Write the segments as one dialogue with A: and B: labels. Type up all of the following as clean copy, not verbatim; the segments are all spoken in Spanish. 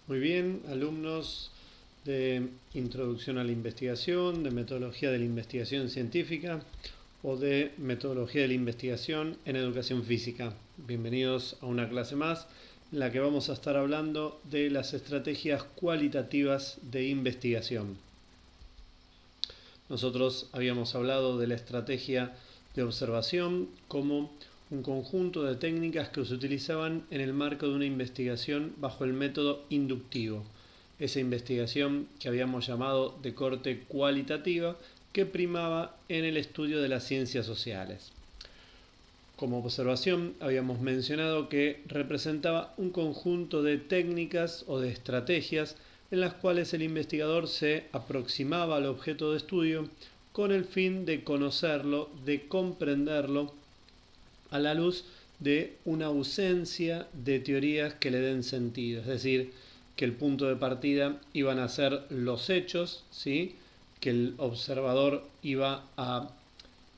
A: Muy bien, alumnos de Introducción a la Investigación, de Metodología de la Investigación Científica o de Metodología de la Investigación en Educación Física. Bienvenidos a una clase más en la que vamos a estar hablando de las estrategias cualitativas de investigación. Nosotros habíamos hablado de la estrategia de observación como un conjunto de técnicas que se utilizaban en el marco de una investigación bajo el método inductivo. Esa investigación que habíamos llamado de corte cualitativa que primaba en el estudio de las ciencias sociales. Como observación habíamos mencionado que representaba un conjunto de técnicas o de estrategias en las cuales el investigador se aproximaba al objeto de estudio con el fin de conocerlo, de comprenderlo a la luz de una ausencia de teorías que le den sentido. Es decir, que el punto de partida iban a ser los hechos, ¿sí? Que el observador iba a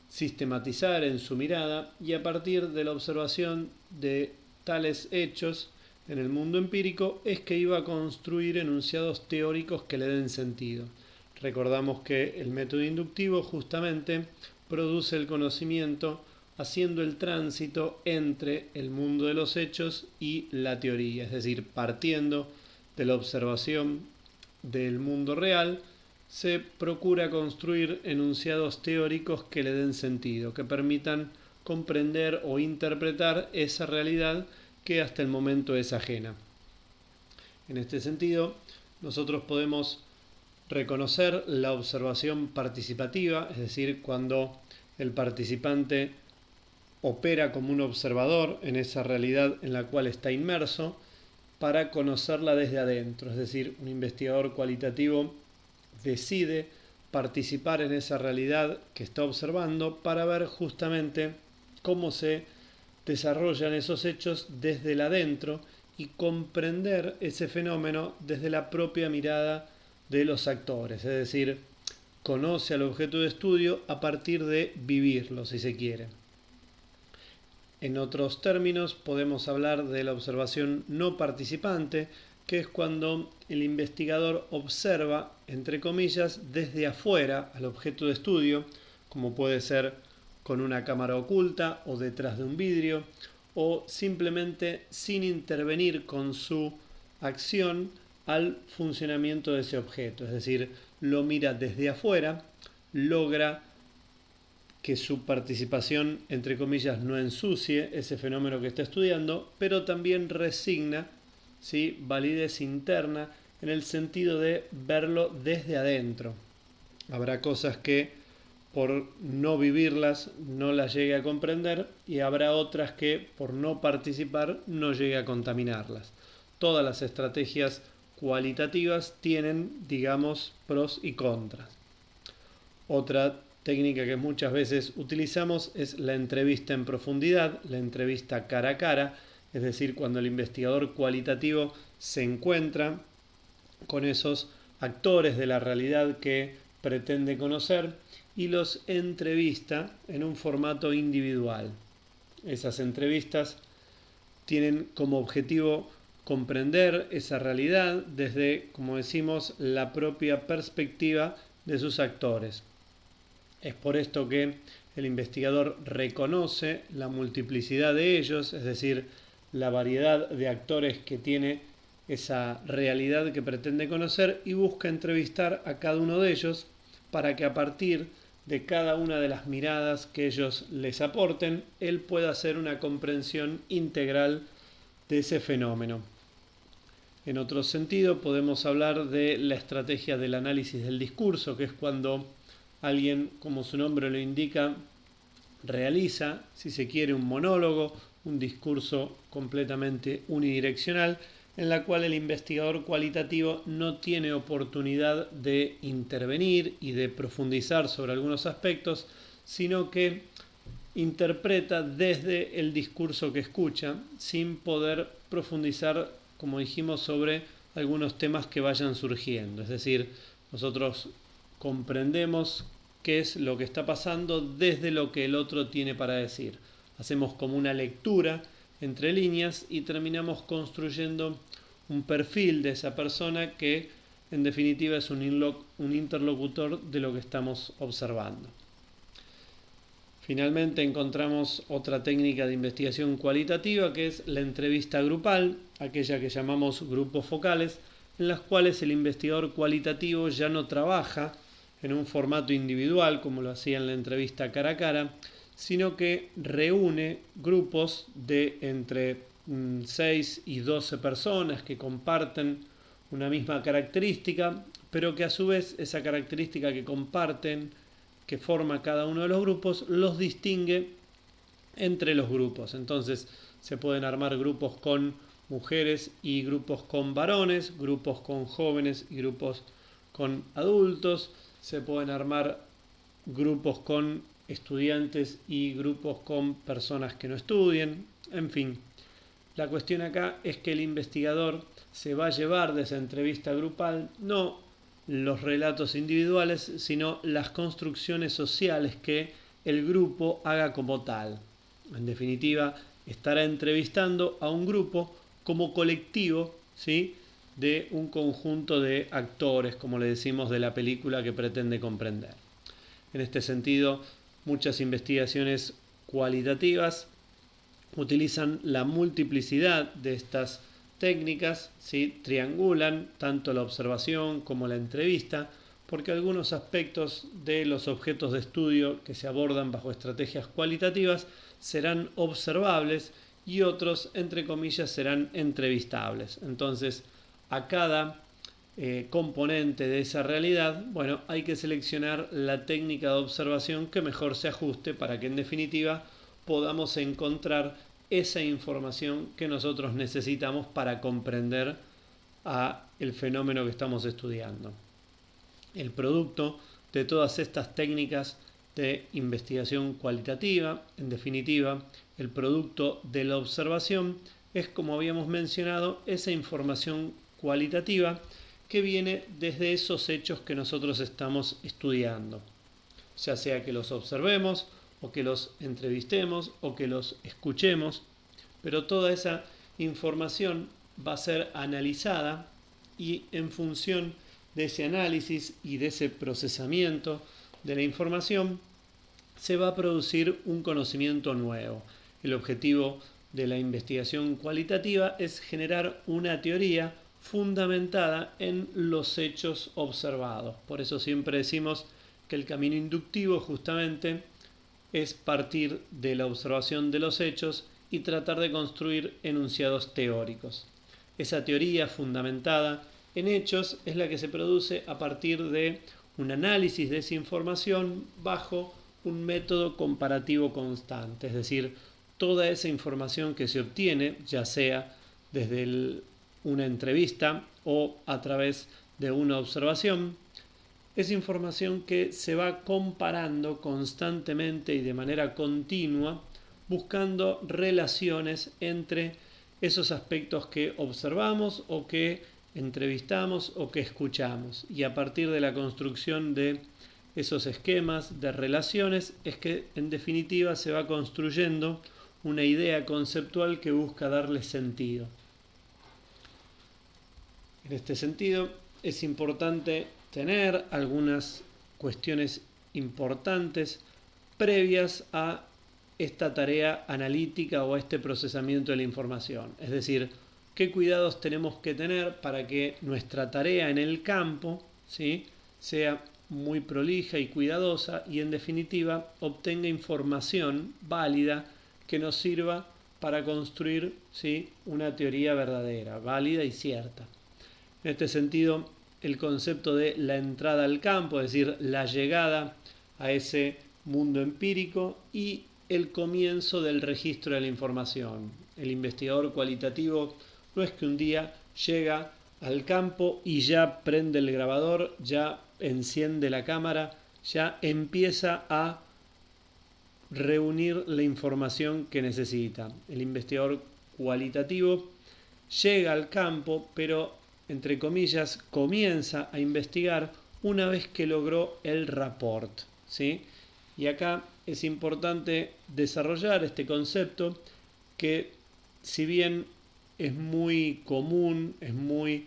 A: sistematizar en su mirada y a partir de la observación de tales hechos en el mundo empírico es que iba a construir enunciados teóricos que le den sentido. Recordamos que el método inductivo justamente produce el conocimiento haciendo el tránsito entre el mundo de los hechos y la teoría, es decir, partiendo de la observación del mundo real, se procura construir enunciados teóricos que le den sentido, que permitan comprender o interpretar esa realidad que hasta el momento es ajena. En este sentido, nosotros podemos reconocer la observación participativa, es decir, cuando el participante opera como un observador en esa realidad en la cual está inmerso para conocerla desde adentro, es decir, un investigador cualitativo decide participar en esa realidad que está observando para ver justamente cómo se desarrollan esos hechos desde el adentro y comprender ese fenómeno desde la propia mirada de los actores, es decir, conoce al objeto de estudio a partir de vivirlo, si se quiere. En otros términos, podemos hablar de la observación no participante, que es cuando el investigador observa, entre comillas, desde afuera al objeto de estudio, como puede ser con una cámara oculta o detrás de un vidrio, o simplemente sin intervenir con su acción al funcionamiento de ese objeto. Es decir, lo mira desde afuera, logra que su participación, entre comillas, no ensucie ese fenómeno que está estudiando, pero también resigna, ¿sí?, validez interna en el sentido de verlo desde adentro. Habrá cosas que por no vivirlas no las llegue a comprender y habrá otras que por no participar no llegue a contaminarlas. Todas las estrategias cualitativas tienen, digamos, pros y contras. Otra técnica que muchas veces utilizamos es la entrevista en profundidad, la entrevista cara a cara, es decir, cuando el investigador cualitativo se encuentra con esos actores de la realidad que pretende conocer y los entrevista en un formato individual. Esas entrevistas tienen como objetivo comprender esa realidad desde, como decimos, la propia perspectiva de sus actores. Es por esto que el investigador reconoce la multiplicidad de ellos, es decir, la variedad de actores que tiene esa realidad que pretende conocer y busca entrevistar a cada uno de ellos para que a partir de cada una de las miradas que ellos les aporten, él pueda hacer una comprensión integral de ese fenómeno. En otro sentido, podemos hablar de la estrategia del análisis del discurso, que es cuando alguien, como su nombre lo indica, realiza, si se quiere, un monólogo, un discurso completamente unidireccional, en la cual el investigador cualitativo no tiene oportunidad de intervenir y de profundizar sobre algunos aspectos, sino que interpreta desde el discurso que escucha, sin poder profundizar, como dijimos, sobre algunos temas que vayan surgiendo. Es decir, nosotros comprendemos qué es lo que está pasando desde lo que el otro tiene para decir. Hacemos como una lectura entre líneas y terminamos construyendo un perfil de esa persona que en definitiva es un interlocutor de lo que estamos observando. Finalmente encontramos otra técnica de investigación cualitativa que es la entrevista grupal, aquella que llamamos grupos focales, en las cuales el investigador cualitativo ya no trabaja en un formato individual como lo hacía en la entrevista cara a cara, sino que reúne grupos de entre 6 y 12 personas que comparten una misma característica, pero que a su vez esa característica que comparten, que forma cada uno de los grupos, los distingue entre los grupos. Entonces se pueden armar grupos con mujeres y grupos con varones, grupos con jóvenes y grupos con adultos, se pueden armar grupos con estudiantes y grupos con personas que no estudien, en fin. La cuestión acá es que el investigador se va a llevar de esa entrevista grupal no los relatos individuales, sino las construcciones sociales que el grupo haga como tal. En definitiva, estará entrevistando a un grupo como colectivo, ¿sí?, de un conjunto de actores, como le decimos, de la película que pretende comprender. En este sentido, muchas investigaciones cualitativas utilizan la multiplicidad de estas técnicas, ¿sí?, triangulan tanto la observación como la entrevista, porque algunos aspectos de los objetos de estudio que se abordan bajo estrategias cualitativas serán observables y otros, entre comillas, serán entrevistables. Entonces, a cada componente de esa realidad, bueno, hay que seleccionar la técnica de observación que mejor se ajuste para que en definitiva podamos encontrar esa información que nosotros necesitamos para comprender el fenómeno que estamos estudiando. El producto de todas estas técnicas de investigación cualitativa, en definitiva, el producto de la observación es, como habíamos mencionado, esa información cualitativa que viene desde esos hechos que nosotros estamos estudiando, ya sea que los observemos o que los entrevistemos o que los escuchemos, pero toda esa información va a ser analizada y en función de ese análisis y de ese procesamiento de la información se va a producir un conocimiento nuevo. El objetivo de la investigación cualitativa es generar una teoría fundamentada en los hechos observados. Por eso siempre decimos que el camino inductivo justamente es partir de la observación de los hechos y tratar de construir enunciados teóricos. Esa teoría fundamentada en hechos es la que se produce a partir de un análisis de esa información bajo un método comparativo constante, es decir, toda esa información que se obtiene, ya sea desde una entrevista o a través de una observación, es información que se va comparando constantemente y de manera continua, buscando relaciones entre esos aspectos que observamos o que entrevistamos o que escuchamos. Y a partir de la construcción de esos esquemas de relaciones es que en definitiva se va construyendo una idea conceptual que busca darle sentido. En este sentido es importante tener algunas cuestiones importantes previas a esta tarea analítica o a este procesamiento de la información. Es decir, qué cuidados tenemos que tener para que nuestra tarea en el campo, ¿sí?, sea muy prolija y cuidadosa y en definitiva obtenga información válida que nos sirva para construir, ¿sí?, una teoría verdadera, válida y cierta. En este sentido, el concepto de la entrada al campo, es decir, la llegada a ese mundo empírico y el comienzo del registro de la información. El investigador cualitativo no es que un día llega al campo y ya prende el grabador, ya enciende la cámara, ya empieza a reunir la información que necesita. El investigador cualitativo llega al campo, pero entre comillas, comienza a investigar una vez que logró el rapport, ¿sí? Y acá es importante desarrollar este concepto que, si bien es muy común, es muy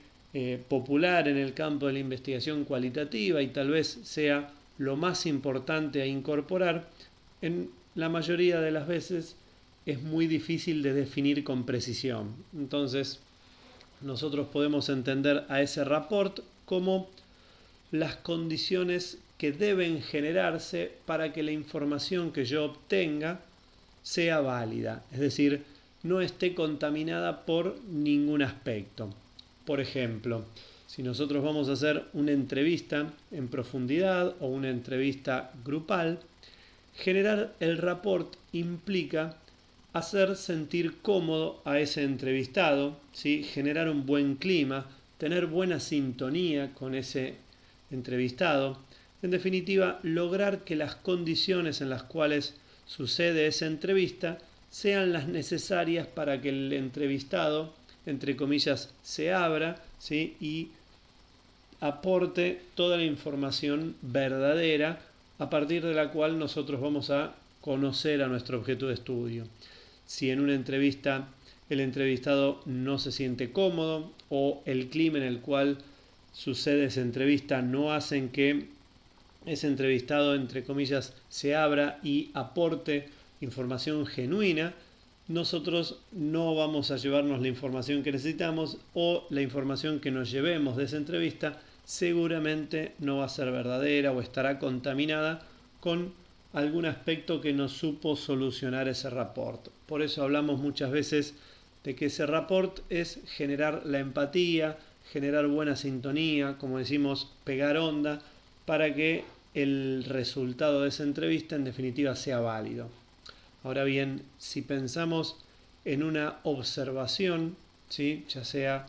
A: popular en el campo de la investigación cualitativa y tal vez sea lo más importante a incorporar, en la mayoría de las veces es muy difícil de definir con precisión. Entonces, nosotros podemos entender a ese rapport como las condiciones que deben generarse para que la información que yo obtenga sea válida, es decir, no esté contaminada por ningún aspecto. Por ejemplo, si nosotros vamos a hacer una entrevista en profundidad o una entrevista grupal, generar el rapport implica hacer sentir cómodo a ese entrevistado, ¿sí? Generar un buen clima, tener buena sintonía con ese entrevistado, en definitiva, lograr que las condiciones en las cuales sucede esa entrevista sean las necesarias para que el entrevistado, entre comillas, se abra, ¿sí? Y aporte toda la información verdadera a partir de la cual nosotros vamos a conocer a nuestro objeto de estudio. Si en una entrevista el entrevistado no se siente cómodo o el clima en el cual sucede esa entrevista no hacen que ese entrevistado, entre comillas, se abra y aporte información genuina, nosotros no vamos a llevarnos la información que necesitamos o la información que nos llevemos de esa entrevista seguramente no va a ser verdadera o estará contaminada con algún aspecto que no supo solucionar ese rapport. Por eso hablamos muchas veces de que ese rapport es generar la empatía, generar buena sintonía, como decimos, pegar onda, para que el resultado de esa entrevista en definitiva sea válido. Ahora bien, si pensamos en una observación, ¿sí? Ya sea,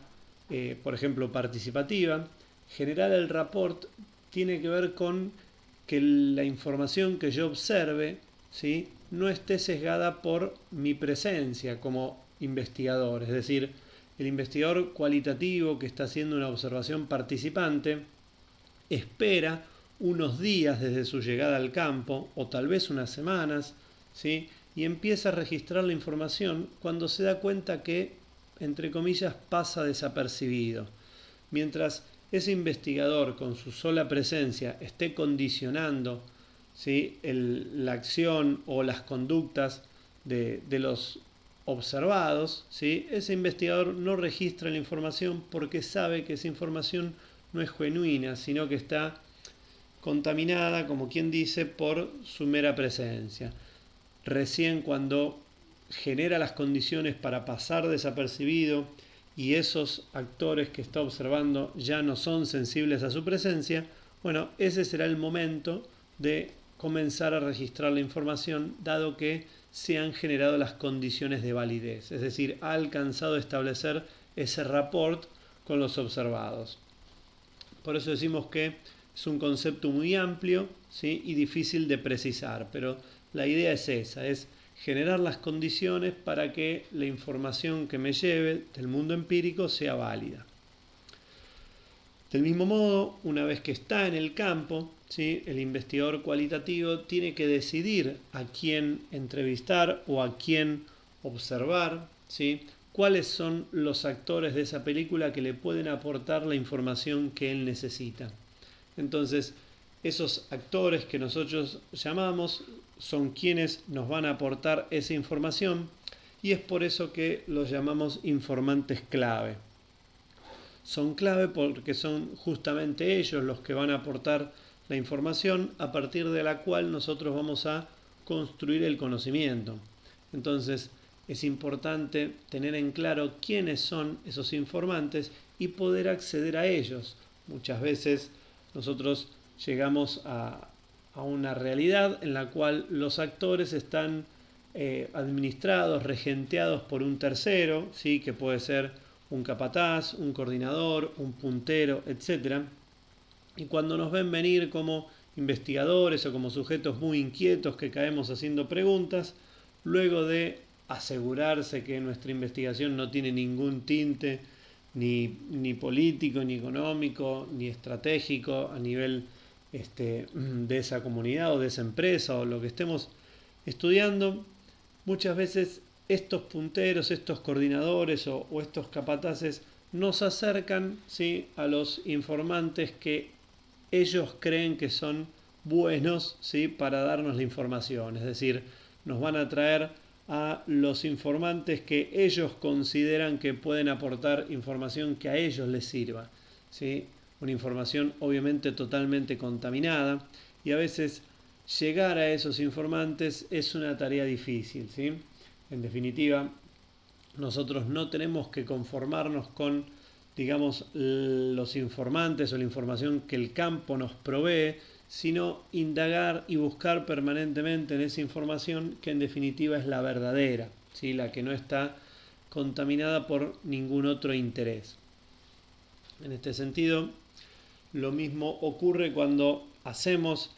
A: por ejemplo, participativa, generar el rapport tiene que ver con que la información que yo observe, ¿sí? No esté sesgada por mi presencia como investigador. Es decir, el investigador cualitativo que está haciendo una observación participante espera unos días desde su llegada al campo, o tal vez unas semanas, ¿sí? Y empieza a registrar la información cuando se da cuenta que, entre comillas, pasa desapercibido. Mientras ese investigador con su sola presencia esté condicionando, ¿sí? La acción o las conductas de los observados, ¿sí? Ese investigador no registra la información porque sabe que esa información no es genuina, sino que está contaminada, como quien dice, por su mera presencia. Recién cuando genera las condiciones para pasar desapercibido y esos actores que está observando ya no son sensibles a su presencia, bueno, ese será el momento de comenzar a registrar la información, dado que se han generado las condiciones de validez, es decir, ha alcanzado a establecer ese rapport con los observados. Por eso decimos que es un concepto muy amplio, ¿sí? Y difícil de precisar, pero la idea es esa, es generar las condiciones para que la información que me lleve del mundo empírico sea válida. Del mismo modo, una vez que está en el campo, ¿sí? El investigador cualitativo tiene que decidir a quién entrevistar o a quién observar, ¿sí? Cuáles son los actores de esa película que le pueden aportar la información que él necesita. Entonces, esos actores que nosotros llamamos son quienes nos van a aportar esa información y es por eso que los llamamos informantes clave. Son clave porque son justamente ellos los que van a aportar la información a partir de la cual nosotros vamos a construir el conocimiento. Entonces, es importante tener en claro quiénes son esos informantes y poder acceder a ellos. Muchas veces nosotros llegamos a una realidad en la cual los actores están administrados, regenteados por un tercero, ¿sí? Que puede ser un capataz, un coordinador, un puntero, etc. Y cuando nos ven venir como investigadores o como sujetos muy inquietos que caemos haciendo preguntas, luego de asegurarse que nuestra investigación no tiene ningún tinte ni político, ni económico, ni estratégico a nivel de esa comunidad o de esa empresa o lo que estemos estudiando, muchas veces estos punteros, estos coordinadores o estos capataces nos acercan, ¿sí?, a los informantes que ellos creen que son buenos, ¿sí?, para darnos la información. Es decir, nos van a traer a los informantes que ellos consideran que pueden aportar información que a ellos les sirva, ¿sí? Una información obviamente totalmente contaminada, y a veces llegar a esos informantes es una tarea difícil, ¿sí? En definitiva, nosotros no tenemos que conformarnos con, digamos, los informantes o la información que el campo nos provee, sino indagar y buscar permanentemente en esa información que en definitiva es la verdadera, ¿sí?, la que no está contaminada por ningún otro interés. En este sentido, lo mismo ocurre cuando hacemos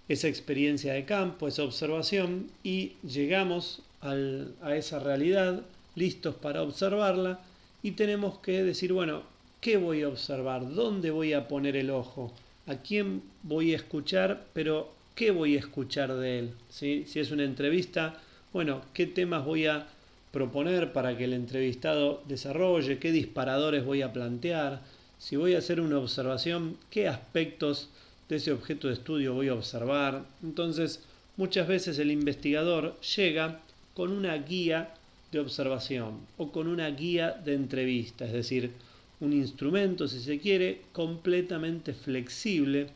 A: esa experiencia de campo, esa observación, y llegamos a esa realidad listos para observarla, y tenemos que decir, bueno, ¿qué voy a observar? ¿Dónde voy a poner el ojo? ¿A quién voy a escuchar? Pero ¿qué voy a escuchar de él? ¿Sí? Si es una entrevista, bueno, ¿qué temas voy a proponer para que el entrevistado desarrolle? ¿Qué disparadores voy a plantear? Si voy a hacer una observación, ¿qué aspectos de ese objeto de estudio voy a observar? Entonces, muchas veces el investigador llega con una guía de observación o con una guía de entrevista, es decir, un instrumento, si se quiere, completamente flexible,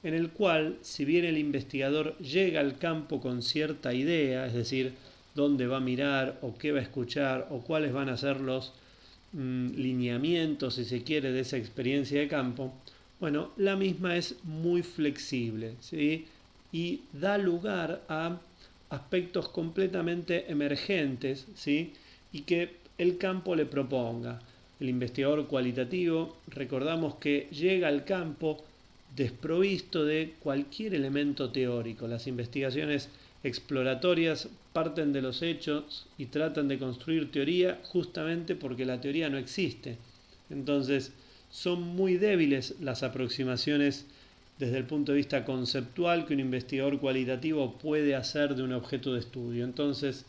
A: en el cual, si bien el investigador llega al campo con cierta idea, es decir, dónde va a mirar o qué va a escuchar o cuáles van a ser los lineamientos, si se quiere, de esa experiencia de campo, bueno, la misma es muy flexible, ¿sí?, y da lugar a aspectos completamente emergentes, ¿sí?, y que el campo le proponga. El investigador cualitativo, recordamos que llega al campo desprovisto de cualquier elemento teórico. Las investigaciones exploratorias parten de los hechos y tratan de construir teoría justamente porque la teoría no existe. Entonces, son muy débiles las aproximaciones desde el punto de vista conceptual que un investigador cualitativo puede hacer de un objeto de estudio. Entonces,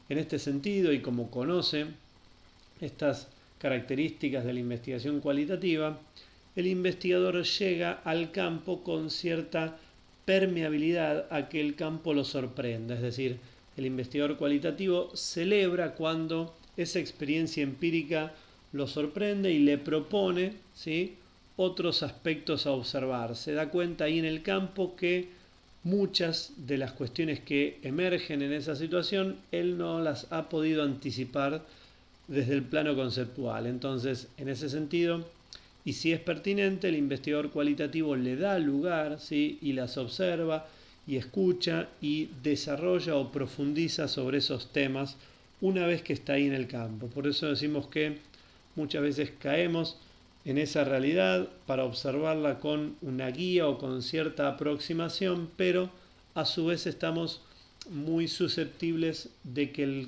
A: en este sentido, y como conoce estas características de la investigación cualitativa, el investigador llega al campo con cierta permeabilidad a que el campo lo sorprenda. Es decir, el investigador cualitativo celebra cuando esa experiencia empírica lo sorprende y le propone, ¿sí?, otros aspectos a observar. Se da cuenta ahí en el campo que muchas de las cuestiones que emergen en esa situación él no las ha podido anticipar desde el plano conceptual. Entonces, en ese sentido, y si es pertinente, el investigador cualitativo le da lugar, ¿sí?, y las observa y escucha y desarrolla o profundiza sobre esos temas una vez que está ahí en el campo. Por eso decimos que muchas veces caemos en esa realidad para observarla con una guía o con cierta aproximación, pero a su vez estamos muy susceptibles de que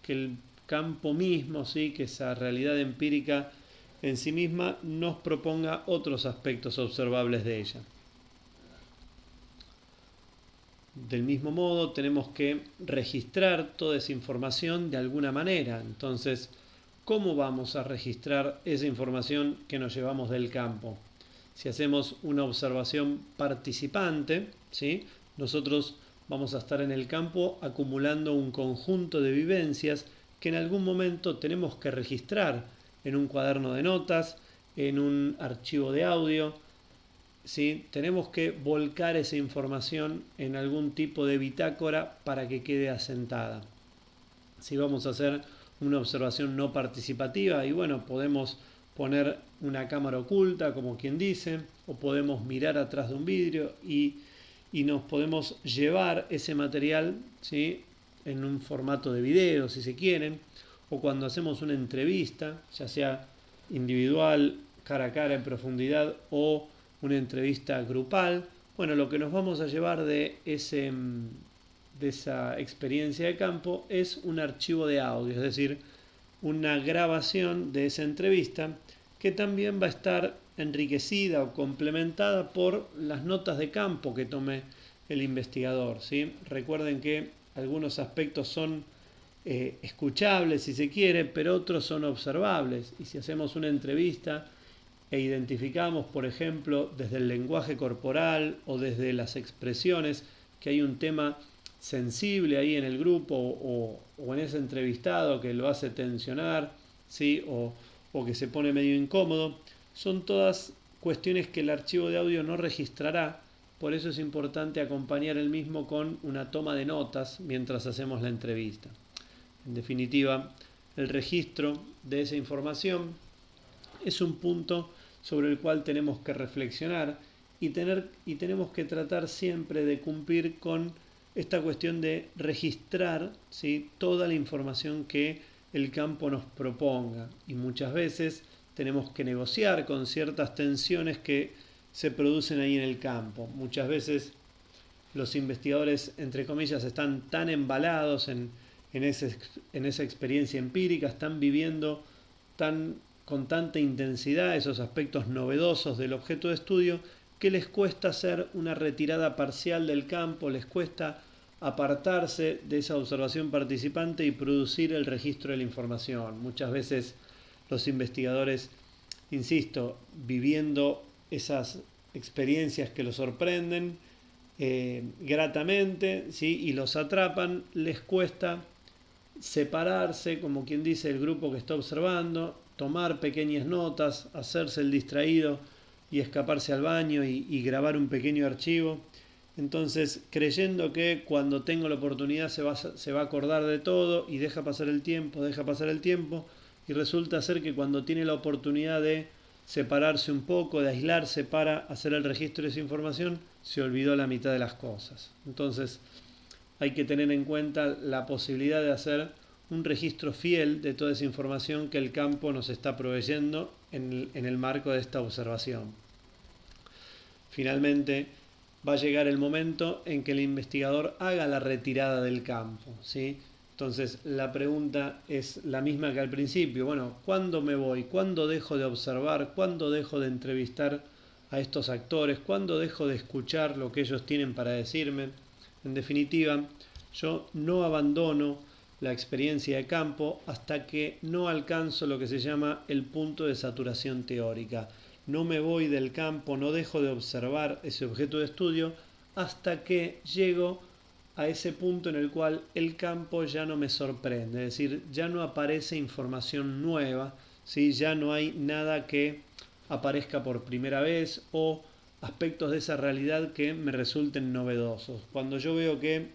A: el campo mismo, ¿sí?, que esa realidad empírica en sí misma nos proponga otros aspectos observables de ella. Del mismo modo, tenemos que registrar toda esa información de alguna manera. Entonces, ¿cómo vamos a registrar esa información que nos llevamos del campo? Si hacemos una observación participante, ¿sí?, nosotros vamos a estar en el campo acumulando un conjunto de vivencias que en algún momento tenemos que registrar en un cuaderno de notas, en un archivo de audio, ¿sí? Tenemos que volcar esa información en algún tipo de bitácora para que quede asentada. Si vamos a hacer una observación no participativa, y bueno, podemos poner una cámara oculta, como quien dice, o podemos mirar atrás de un vidrio y nos podemos llevar ese material, ¿sí?, en un formato de video, si se quieren, o cuando hacemos una entrevista, ya sea individual, cara a cara en profundidad, o una entrevista grupal. Bueno, lo que nos vamos a llevar de esa experiencia de campo es un archivo de audio, es decir, una grabación de esa entrevista que también va a estar enriquecida o complementada por las notas de campo que tome el investigador, ¿sí? Recuerden que algunos aspectos son escuchables si se quiere, pero otros son observables. Y si hacemos una entrevista e identificamos, por ejemplo, desde el lenguaje corporal o desde las expresiones, que hay un tema sensible ahí en el grupo o en ese entrevistado que lo hace tensionar, ¿sí? o que se pone medio incómodo, son todas cuestiones que el archivo de audio no registrará. Por eso es importante acompañar el mismo con una toma de notas mientras hacemos la entrevista. En definitiva, el registro de esa información es un punto sobre el cual tenemos que reflexionar y tenemos que tratar siempre de cumplir con esta cuestión de registrar, ¿sí?, toda la información que el campo nos proponga. Y muchas veces tenemos que negociar con ciertas tensiones que se producen ahí en el campo. Muchas veces los investigadores, entre comillas, están tan embalados en esa experiencia empírica, están viviendo con tanta intensidad esos aspectos novedosos del objeto de estudio, que les cuesta hacer una retirada parcial del campo, les cuesta apartarse de esa observación participante y producir el registro de la información. Muchas veces los investigadores, insisto, viviendo esas experiencias que los sorprenden gratamente, ¿sí?, y los atrapan, les cuesta separarse, como quien dice, el grupo que está observando, tomar pequeñas notas, hacerse el distraído y escaparse al baño y grabar un pequeño archivo. Entonces, creyendo que cuando tengo la oportunidad se va a acordar de todo y deja pasar el tiempo, y resulta ser que cuando tiene la oportunidad de separarse un poco, de aislarse para hacer el registro de esa información, se olvidó la mitad de las cosas. Entonces, hay que tener en cuenta la posibilidad de hacer un registro fiel de toda esa información que el campo nos está proveyendo en el marco de esta observación. Finalmente, va a llegar el momento en que el investigador haga la retirada del campo, ¿sí? Entonces, la pregunta es la misma que al principio. Bueno, ¿cuándo me voy? ¿Cuándo dejo de observar? ¿Cuándo dejo de entrevistar a estos actores? ¿Cuándo dejo de escuchar lo que ellos tienen para decirme? En definitiva, yo no abandono la experiencia de campo hasta que no alcanzo lo que se llama el punto de saturación teórica. No me voy del campo, no dejo de observar ese objeto de estudio hasta que llego a ese punto en el cual el campo ya no me sorprende, es decir, ya no aparece información nueva, ¿sí? Ya no hay nada que aparezca por primera vez o aspectos de esa realidad que me resulten novedosos. Cuando yo veo que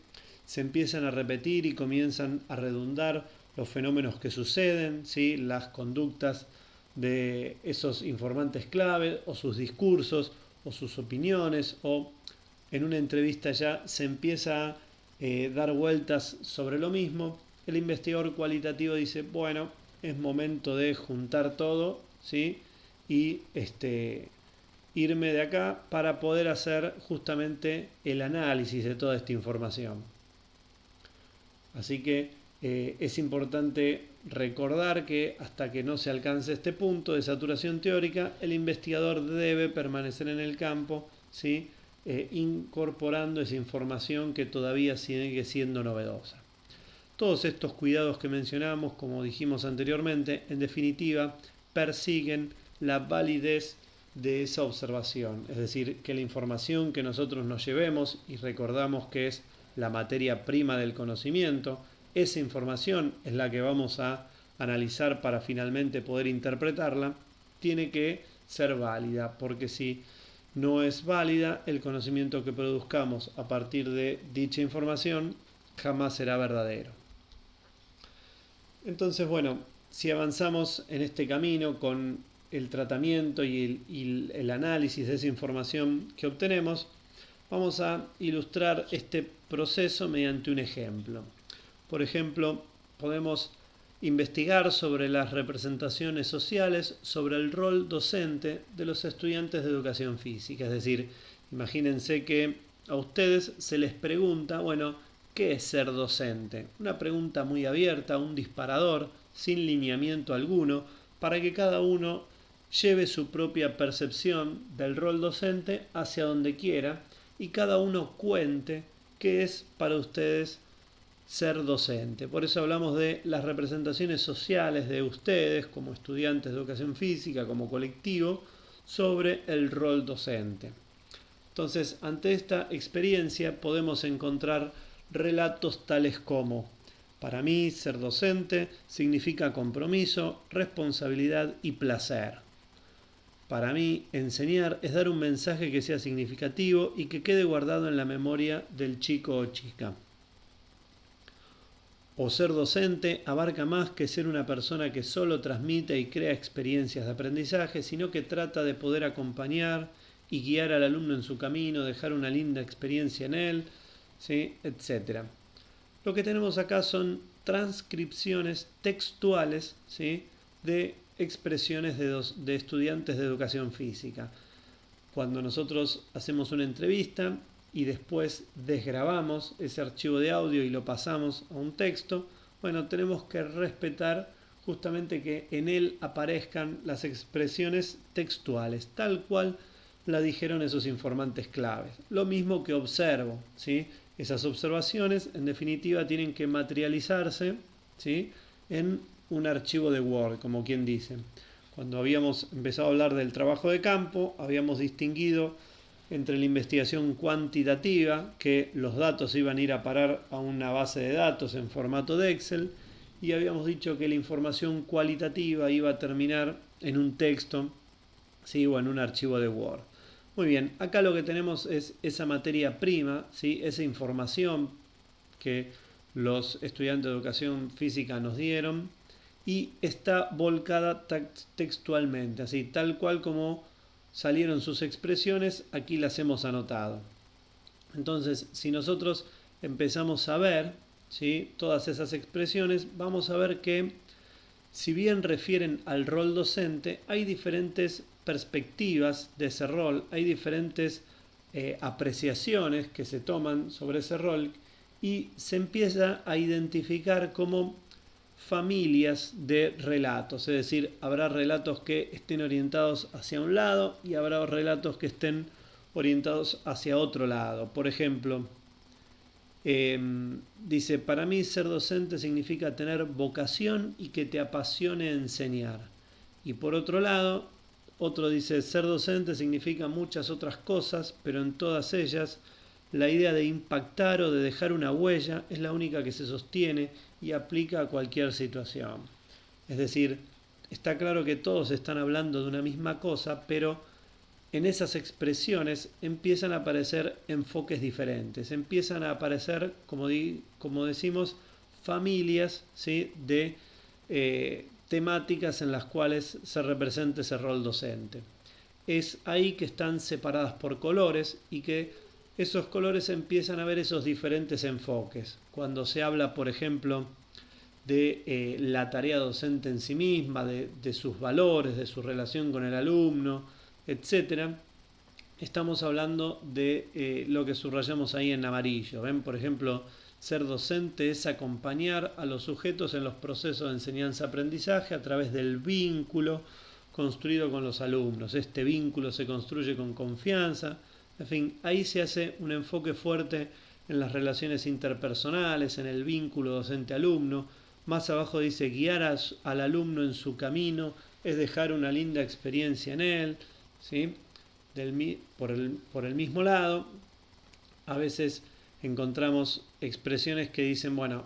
A: se empiezan a repetir y comienzan a redundar los fenómenos que suceden, ¿sí?, las conductas de esos informantes clave o sus discursos o sus opiniones, o en una entrevista ya se empieza a dar vueltas sobre lo mismo, el investigador cualitativo dice, bueno, es momento de juntar todo, ¿sí?, y irme de acá para poder hacer justamente el análisis de toda esta información. Así que es importante recordar que hasta que no se alcance este punto de saturación teórica, el investigador debe permanecer en el campo, ¿sí?, incorporando esa información que todavía sigue siendo novedosa. Todos estos cuidados que mencionamos, como dijimos anteriormente, en definitiva, persiguen la validez de esa observación, es decir, que la información que nosotros nos llevemos, y recordamos que es la materia prima del conocimiento, esa información es la que vamos a analizar para finalmente poder interpretarla, tiene que ser válida, porque si no es válida, el conocimiento que produzcamos a partir de dicha información jamás será verdadero. Entonces, bueno, si avanzamos en este camino con el tratamiento y el análisis de esa información que obtenemos, vamos a ilustrar este proceso mediante un ejemplo. Por ejemplo, podemos investigar sobre las representaciones sociales, sobre el rol docente de los estudiantes de educación física. Es decir, imagínense que a ustedes se les pregunta, bueno, ¿qué es ser docente? Una pregunta muy abierta, un disparador, sin lineamiento alguno, para que cada uno lleve su propia percepción del rol docente hacia donde quiera y cada uno cuente qué es para ustedes ser docente. Por eso hablamos de las representaciones sociales de ustedes como estudiantes de educación física, como colectivo, sobre el rol docente. Entonces, ante esta experiencia podemos encontrar relatos tales como: para mí, ser docente significa compromiso, responsabilidad y placer. Para mí, enseñar es dar un mensaje que sea significativo y que quede guardado en la memoria del chico o chica. O ser docente abarca más que ser una persona que solo transmite y crea experiencias de aprendizaje, sino que trata de poder acompañar y guiar al alumno en su camino, dejar una linda experiencia en él, ¿sí? Etc. Lo que tenemos acá son transcripciones textuales, ¿sí?, de expresiones de estudiantes de educación física. Cuando nosotros hacemos una entrevista y después desgrabamos ese archivo de audio y lo pasamos a un texto, bueno, tenemos que respetar justamente que en él aparezcan las expresiones textuales, tal cual la dijeron esos informantes claves. Lo mismo que observo, ¿sí? Esas observaciones, en definitiva, tienen que materializarse, ¿sí?, en un archivo de Word, como quien dice. Cuando habíamos empezado a hablar del trabajo de campo, habíamos distinguido entre la investigación cuantitativa, que los datos iban a ir a parar a una base de datos en formato de Excel, y habíamos dicho que la información cualitativa iba a terminar en un texto, ¿sí?, o en un archivo de Word. Muy bien, acá lo que tenemos es esa materia prima, ¿sí?, esa información que los estudiantes de educación física nos dieron, y está volcada textualmente, así tal cual como salieron sus expresiones, aquí las hemos anotado. Entonces, si nosotros empezamos a ver, ¿sí?, todas esas expresiones, vamos a ver que, si bien refieren al rol docente, hay diferentes perspectivas de ese rol, hay diferentes apreciaciones que se toman sobre ese rol, y se empieza a identificar como familias de relatos, es decir, habrá relatos que estén orientados hacia un lado y habrá relatos que estén orientados hacia otro lado. Por ejemplo, dice: para mí ser docente significa tener vocación y que te apasione enseñar. Y por otro lado, otro dice: ser docente significa muchas otras cosas, pero en todas ellas la idea de impactar o de dejar una huella es la única que se sostiene y aplica a cualquier situación. Es decir, está claro que todos están hablando de una misma cosa, pero en esas expresiones empiezan a aparecer enfoques diferentes, empiezan a aparecer, como decimos, familias, ¿sí?, de temáticas en las cuales se representa ese rol docente. Es ahí que están separadas por colores y que esos colores empiezan a ver esos diferentes enfoques. Cuando se habla, por ejemplo, de la tarea docente en sí misma, de sus valores, de su relación con el alumno, etc., estamos hablando de lo que subrayamos ahí en amarillo. ¿Ven? Por ejemplo, ser docente es acompañar a los sujetos en los procesos de enseñanza-aprendizaje a través del vínculo construido con los alumnos. Este vínculo se construye con confianza. En fin, ahí se hace un enfoque fuerte en las relaciones interpersonales, en el vínculo docente-alumno. Más abajo dice: guiar al alumno en su camino es dejar una linda experiencia en él, ¿sí? Por el mismo lado, a veces encontramos expresiones que dicen: bueno,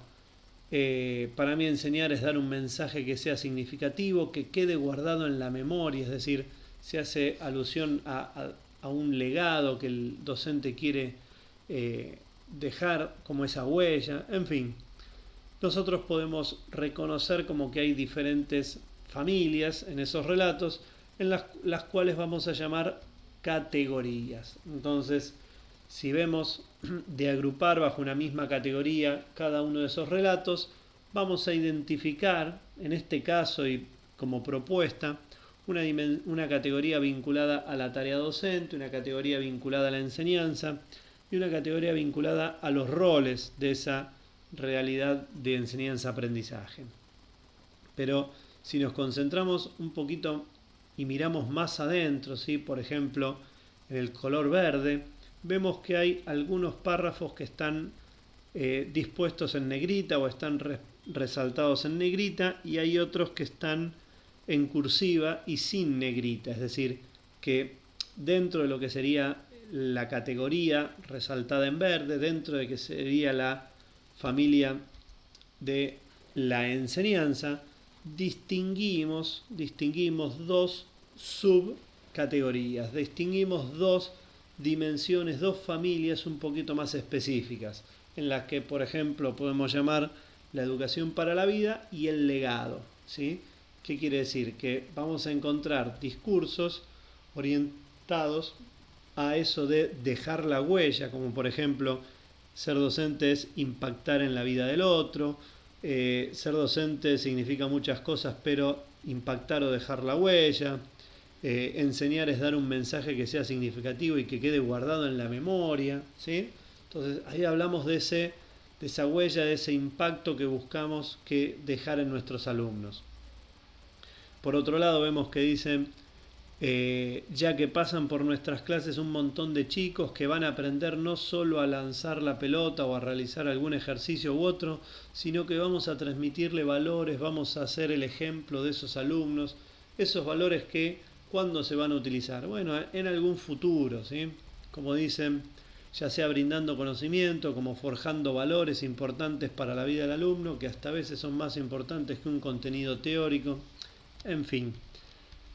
A: para mí enseñar es dar un mensaje que sea significativo, que quede guardado en la memoria, es decir, se hace alusión a un legado que el docente quiere dejar como esa huella. En fin, nosotros podemos reconocer como que hay diferentes familias en esos relatos, en las cuales vamos a llamar categorías. Entonces, si vemos de agrupar bajo una misma categoría cada uno de esos relatos, vamos a identificar, en este caso y como propuesta, una categoría vinculada a la tarea docente, una categoría vinculada a la enseñanza y una categoría vinculada a los roles de esa realidad de enseñanza-aprendizaje. Pero si nos concentramos un poquito y miramos más adentro, ¿sí?, por ejemplo, en el color verde, vemos que hay algunos párrafos que están dispuestos en negrita o están resaltados en negrita, y hay otros que están en cursiva y sin negrita, es decir, que dentro de lo que sería la categoría resaltada en verde, dentro de que sería la familia de la enseñanza, distinguimos dos subcategorías, distinguimos dos dimensiones, dos familias un poquito más específicas, en las que, por ejemplo, podemos llamar la educación para la vida y el legado, ¿sí? ¿Qué quiere decir? Que vamos a encontrar discursos orientados a eso de dejar la huella, como por ejemplo, ser docente es impactar en la vida del otro, ser docente significa muchas cosas, pero impactar o dejar la huella, enseñar es dar un mensaje que sea significativo y que quede guardado en la memoria, ¿sí? Entonces ahí hablamos de esa huella, de ese impacto que buscamos que dejar en nuestros alumnos. Por otro lado vemos que dicen, ya que pasan por nuestras clases un montón de chicos que van a aprender no solo a lanzar la pelota o a realizar algún ejercicio u otro, sino que vamos a transmitirle valores, vamos a hacer el ejemplo de esos alumnos, esos valores que, ¿cuándo se van a utilizar? Bueno, en algún futuro, ¿sí? Como dicen, ya sea brindando conocimiento, como forjando valores importantes para la vida del alumno, que hasta a veces son más importantes que un contenido teórico, en fin.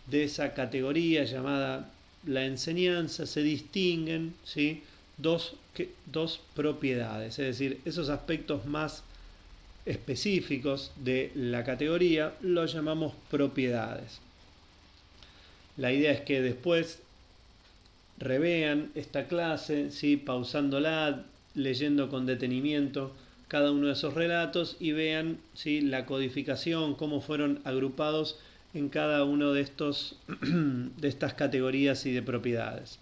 A: De esa categoría llamada la enseñanza se distinguen, ¿sí? dos propiedades, es decir, esos aspectos más específicos de la categoría los llamamos propiedades. La idea es que después revean esta clase, ¿sí? Pausándola, leyendo con detenimiento cada uno de esos relatos y vean, ¿sí? La codificación, cómo fueron agrupados en cada uno de estas categorías y de propiedades.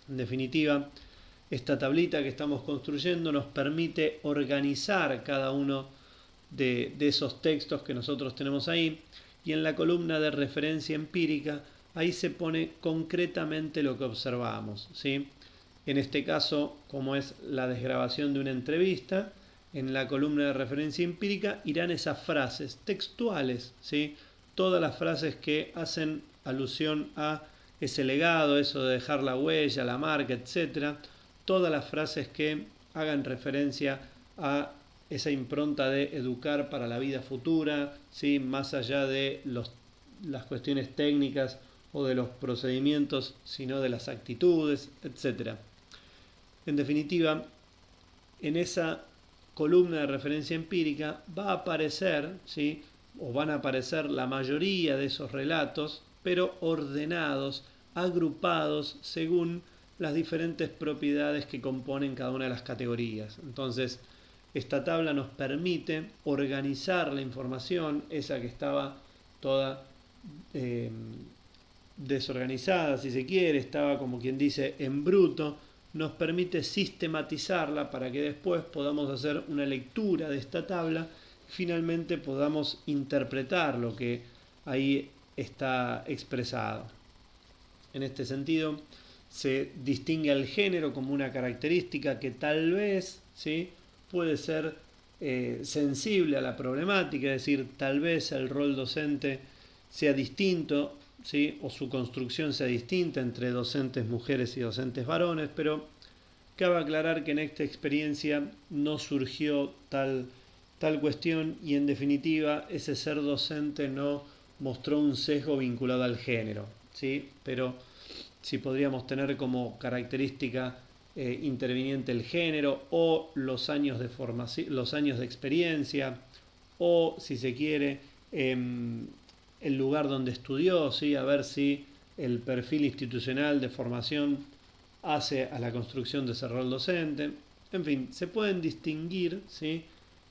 A: En definitiva, esta tablita que estamos construyendo nos permite organizar cada uno de esos textos que nosotros tenemos ahí, y en la columna de referencia empírica ahí se pone concretamente lo que observamos, ¿sí? En este caso, como es la desgrabación de una entrevista, en la columna de referencia empírica irán esas frases textuales, ¿sí? Todas las frases que hacen alusión a ese legado, eso de dejar la huella, la marca, etc. Todas las frases que hagan referencia a esa impronta de educar para la vida futura, ¿sí? Más allá de las cuestiones técnicas o de los procedimientos, sino de las actitudes, etc. En definitiva, en esa columna de referencia empírica va a aparecer, ¿sí? O van a aparecer la mayoría de esos relatos, pero ordenados, agrupados según las diferentes propiedades que componen cada una de las categorías. Entonces, esta tabla nos permite organizar la información, esa que estaba toda desorganizada, si se quiere, estaba como quien dice en bruto, nos permite sistematizarla para que después podamos hacer una lectura de esta tabla, finalmente podamos interpretar lo que ahí está expresado. En este sentido, se distingue al género como una característica que tal vez, ¿sí?, puede ser sensible a la problemática, es decir, tal vez el rol docente sea distinto, ¿sí?, o su construcción sea distinta entre docentes mujeres y docentes varones, pero cabe aclarar que en esta experiencia no surgió tal cuestión, y en definitiva ese ser docente no mostró un sesgo vinculado al género, ¿sí? Pero sí podríamos tener como característica interviniente el género o los años de formación, los años de experiencia, o si se quiere el lugar donde estudió, ¿sí? A ver si el perfil institucional de formación hace a la construcción de ese rol docente. En fin, se pueden distinguir, ¿sí?,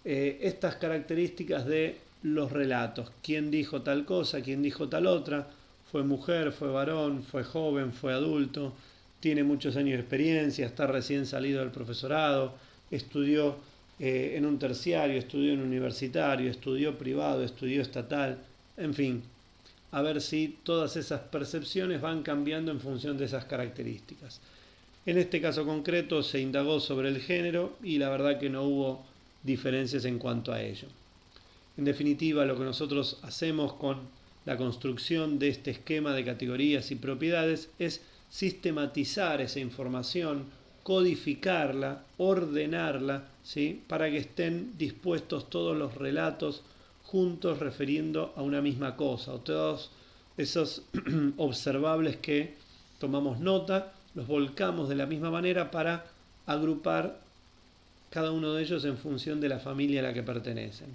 A: estas características de los relatos. ¿Quién dijo tal cosa? ¿Quién dijo tal otra? ¿Fue mujer? ¿Fue varón? ¿Fue joven? ¿Fue adulto? ¿Tiene muchos años de experiencia? ¿Está recién salido del profesorado? ¿Estudió en un terciario? ¿Estudió en un universitario? ¿Estudió privado? ¿Estudió estatal? En fin, a ver si todas esas percepciones van cambiando en función de esas características. En este caso concreto se indagó sobre el género y la verdad que no hubo diferencias en cuanto a ello. En definitiva, lo que nosotros hacemos con la construcción de este esquema de categorías y propiedades es sistematizar esa información, codificarla, ordenarla, ¿sí? Para que estén dispuestos todos los relatos juntos refiriendo a una misma cosa, o todos esos observables que tomamos nota, los volcamos de la misma manera para agrupar cada uno de ellos en función de la familia a la que pertenecen.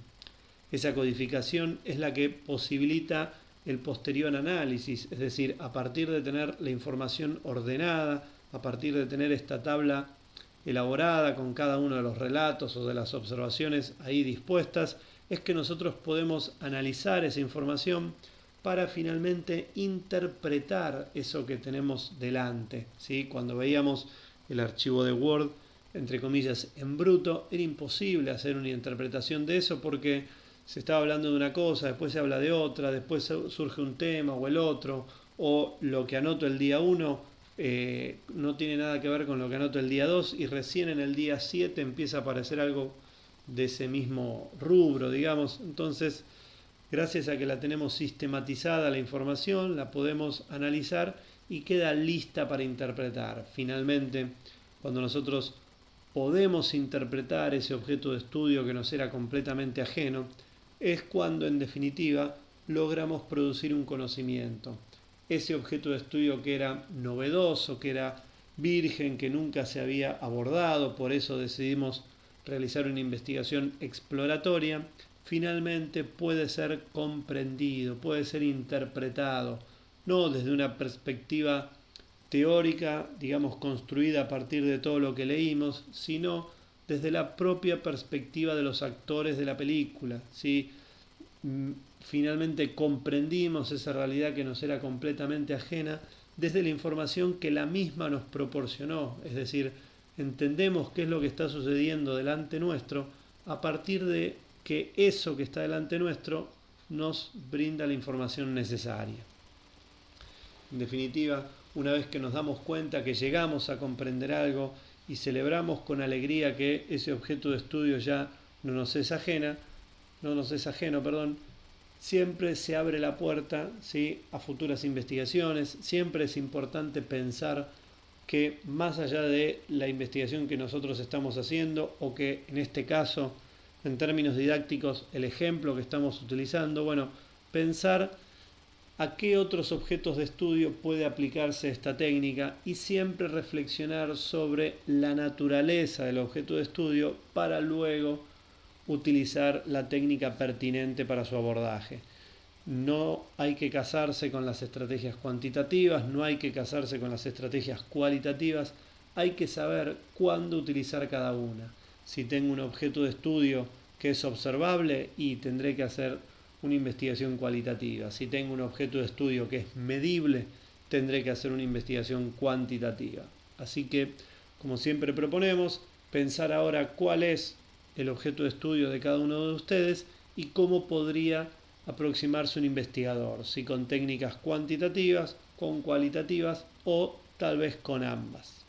A: Esa codificación es la que posibilita el posterior análisis, es decir, a partir de tener la información ordenada, a partir de tener esta tabla elaborada con cada uno de los relatos o de las observaciones ahí dispuestas, es que nosotros podemos analizar esa información para finalmente interpretar eso que tenemos delante, ¿sí? Cuando veíamos el archivo de Word, entre comillas, en bruto, era imposible hacer una interpretación de eso porque se estaba hablando de una cosa, después se habla de otra, después surge un tema o el otro, o lo que anoto el día 1 no tiene nada que ver con lo que anoto el día 2 y recién en el día 7 empieza a aparecer algo de ese mismo rubro, digamos. Entonces, gracias a que la tenemos sistematizada la información, la podemos analizar y queda lista para interpretar. Finalmente, cuando nosotros podemos interpretar ese objeto de estudio que nos era completamente ajeno, es cuando en definitiva logramos producir un conocimiento. Ese objeto de estudio que era novedoso, que era virgen, que nunca se había abordado, por eso decidimos realizar una investigación exploratoria, finalmente puede ser comprendido, puede ser interpretado, no desde una perspectiva teórica, digamos, construida a partir de todo lo que leímos, sino desde la propia perspectiva de los actores de la película, ¿sí? Finalmente comprendimos esa realidad que nos era completamente ajena desde la información que la misma nos proporcionó, es decir, entendemos qué es lo que está sucediendo delante nuestro a partir de que eso que está delante nuestro nos brinda la información necesaria. En definitiva, una vez que nos damos cuenta que llegamos a comprender algo y celebramos con alegría que ese objeto de estudio ya no nos es ajeno, siempre se abre la puerta, ¿sí?, a futuras investigaciones. Siempre es importante pensar que más allá de la investigación que nosotros estamos haciendo, o que en este caso, en términos didácticos, el ejemplo que estamos utilizando, pensar a qué otros objetos de estudio puede aplicarse esta técnica y siempre reflexionar sobre la naturaleza del objeto de estudio para luego utilizar la técnica pertinente para su abordaje. No hay que casarse con las estrategias cuantitativas, no hay que casarse con las estrategias cualitativas, hay que saber cuándo utilizar cada una. Si tengo un objeto de estudio que es observable, y tendré que hacer una investigación cualitativa. Si tengo un objeto de estudio que es medible, tendré que hacer una investigación cuantitativa. Así que, como siempre proponemos, pensar ahora cuál es el objeto de estudio de cada uno de ustedes y cómo podría aproximarse un investigador, si con técnicas cuantitativas, con cualitativas o tal vez con ambas.